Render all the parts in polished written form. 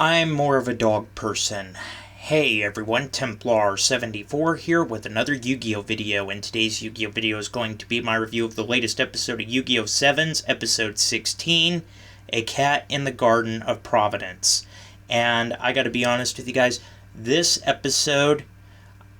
I'm more of a dog person. Hey everyone, Templar74 here with another Yu-Gi-Oh video, and today's Yu-Gi-Oh video is going to be my review of the latest episode of Yu-Gi-Oh! 7's episode 16, A Cat in the Garden of Providence. And I gotta be honest with you guys, this episode,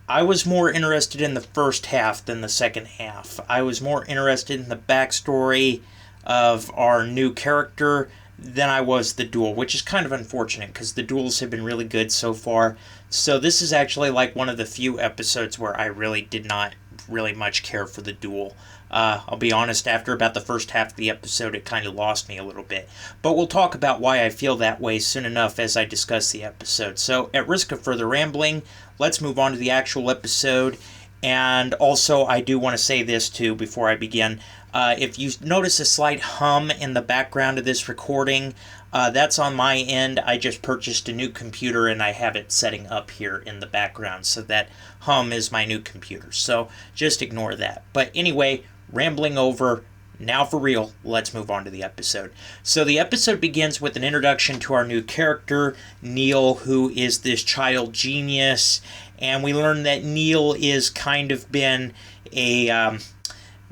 I was more interested in the first half than the second half. I was more interested in the backstory of our new character than I was the duel, which is kind of unfortunate because the duels have been really good so far. So this is actually like one of the few episodes where I really did not really much care for the duel. I'll be honest, after about the first half of the episode, it kind of lost me a little bit. But we'll talk about why I feel that way soon enough as I discuss the episode. So, at risk of further rambling, let's move on to the actual episode. And also, I do want to say this too before I begin. If you notice a slight hum in the background of this recording, that's on my end. I just purchased a new computer and I have it setting up here in the background, so that hum is my new computer. So just ignore that. But anyway, rambling over. Now for real, let's move on to the episode. So the episode begins with an introduction to our new character, Neil, who is this child genius. And we learn that Neil is kind of been a,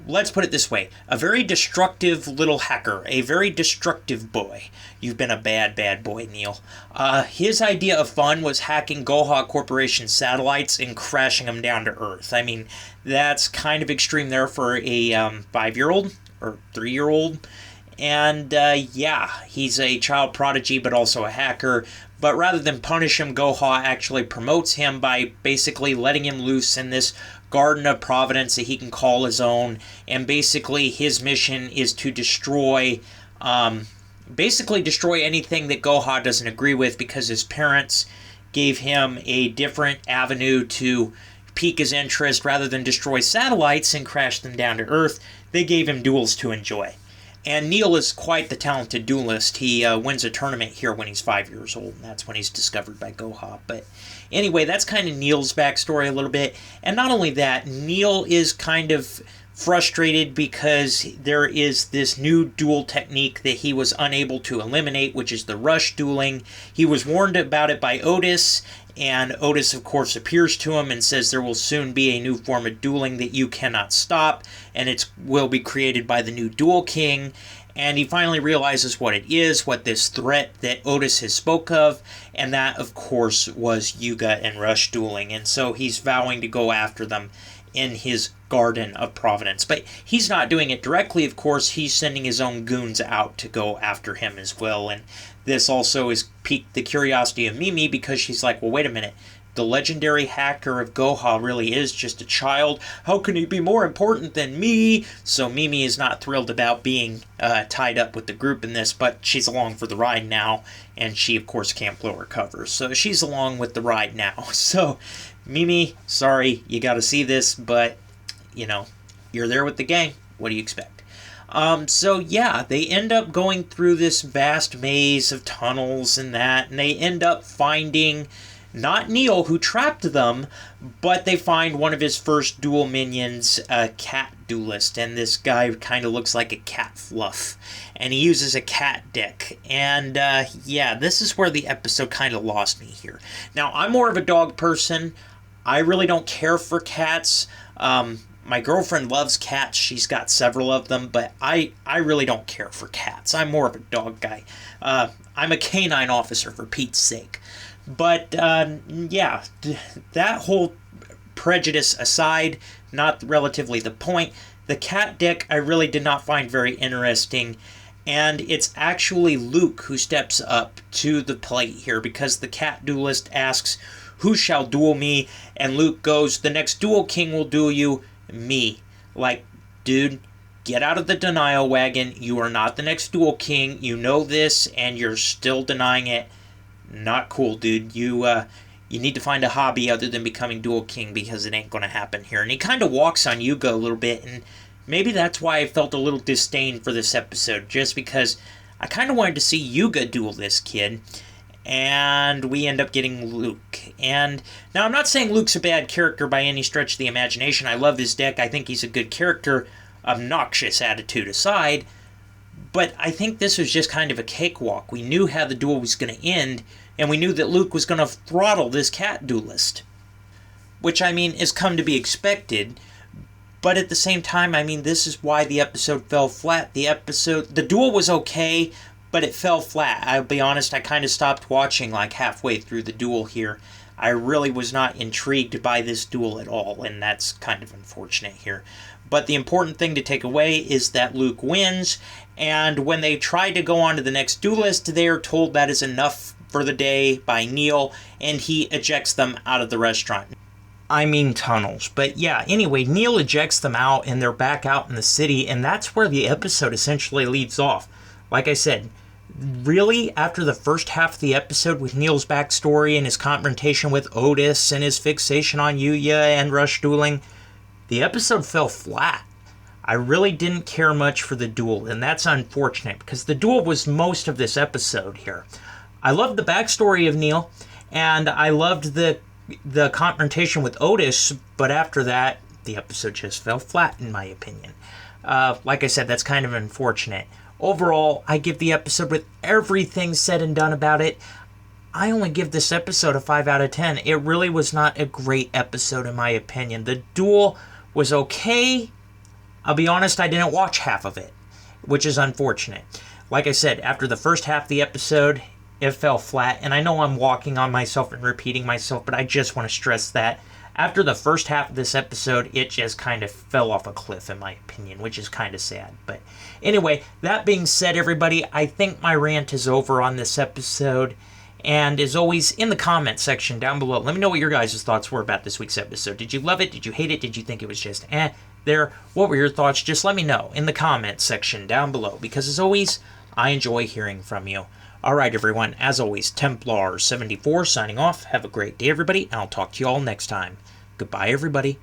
let's put it this way, a very destructive little hacker, a very destructive boy. You've been a bad, bad boy, Neil. His idea of fun was hacking Goha Corporation satellites and crashing them down to Earth. I mean, that's kind of extreme there for a 5-year-old or 3-year-old. And yeah, he's a child prodigy, but also a hacker. But rather than punish him, Goha actually promotes him by basically letting him loose in this Garden of Providence that he can call his own. And basically his mission is to destroy anything that Goha doesn't agree with, because his parents gave him a different avenue to pique his interest. Rather than destroy satellites and crash them down to Earth, they gave him duels to enjoy. And Neil is quite the talented duelist. He wins a tournament here when he's 5 years old, and that's when he's discovered by Goha. But anyway, that's kind of Neil's backstory a little bit. And not only that, Neil is kind of frustrated because there is this new duel technique that he was unable to eliminate, which is the rush dueling. He was warned about it by Otis, and Otis, of course, appears to him and says there will soon be a new form of dueling that you cannot stop, and it will be created by the new Duel King. And he finally realizes what it is, what this threat that Otis has spoke of, and that, of course, was Yuga and Rush dueling. And so he's vowing to go after them in his Garden of Providence. But he's not doing it directly, of course. He's sending his own goons out to go after him as well. And this also has piqued the curiosity of Mimi, because she's like, well, wait a minute. The legendary hacker of Goha really is just a child. How can he be more important than me? So Mimi is not thrilled about being tied up with the group in this, but she's along for the ride now, and she, of course, can't blow her cover. So she's along with the ride now. So Mimi, sorry, you got to see this, but, you know, you're there with the gang. What do you expect? So yeah, they end up going through this vast maze of tunnels and that, and they end up finding not Neil, who trapped them, but they find one of his first duel minions, a cat duelist, and this guy kind of looks like a cat fluff, and he uses a cat deck. And yeah, this is where the episode kind of lost me here. Now, I'm more of a dog person. I really don't care for cats. My girlfriend loves cats. She's got several of them, but I really don't care for cats. I'm more of a dog guy. I'm a canine officer, for Pete's sake. But, yeah, that whole prejudice aside, not relatively the point, the cat deck I really did not find very interesting. And it's actually Luke who steps up to the plate here, because the cat duelist asks, "Who shall duel me?" And Luke goes, "The next Duel King will duel you, me." Like, dude, get out of the denial wagon. You are not the next Duel King. You know this, and you're still denying it. Not cool, dude. You need to find a hobby other than becoming Duel King, because it ain't going to happen here. And he kind of walks on Yuga a little bit, and maybe that's why I felt a little disdain for this episode, just because I kind of wanted to see Yuga duel this kid. And we end up getting Luke. And now, I'm not saying Luke's a bad character by any stretch of the imagination. I love his deck. I think he's a good character, obnoxious attitude aside. But I think this was just kind of a cakewalk. We knew how the duel was going to end, and we knew that Luke was going to throttle this cat duelist. Which, I mean, is come to be expected. But at the same time, I mean, this is why the episode fell flat. The duel was okay, but it fell flat. I'll be honest, I kind of stopped watching like halfway through the duel here. I really was not intrigued by this duel at all, and that's kind of unfortunate here. But the important thing to take away is that Luke wins, and when they try to go on to the next duelist, they are told that is enough for the day by Neil, and he ejects them out of the restaurant. I mean tunnels. But yeah, anyway, Neil ejects them out, and they're back out in the city, and that's where the episode essentially leaves off. Like I said, really, after the first half of the episode with Neil's backstory and his confrontation with Otis and his fixation on Yuya and rush dueling, the episode fell flat. I really didn't care much for the duel, and that's unfortunate, because the duel was most of this episode here. I loved the backstory of Neil, and I loved the confrontation with Otis, but after that, the episode just fell flat, in my opinion. Like I said, that's kind of unfortunate. Overall, I give the episode, with everything said and done about it, I only give this episode a 5 out of 10. It really was not a great episode, in my opinion. The duel was okay. I'll be honest, I didn't watch half of it, which is unfortunate. Like I said, after the first half of the episode, it fell flat, and I know I'm walking on myself and repeating myself, but I just want to stress that after the first half of this episode, it just kind of fell off a cliff, in my opinion, which is kind of sad. But anyway, that being said, everybody, I think my rant is over on this episode. And as always, in the comment section down below, let me know what your guys' thoughts were about this week's episode. Did you love it? Did you hate it? Did you think it was just there? What were your thoughts? Just let me know in the comment section down below, because as always, I enjoy hearing from you. Alright everyone, as always, Templar74 signing off. Have a great day everybody, and I'll talk to you all next time. Goodbye everybody.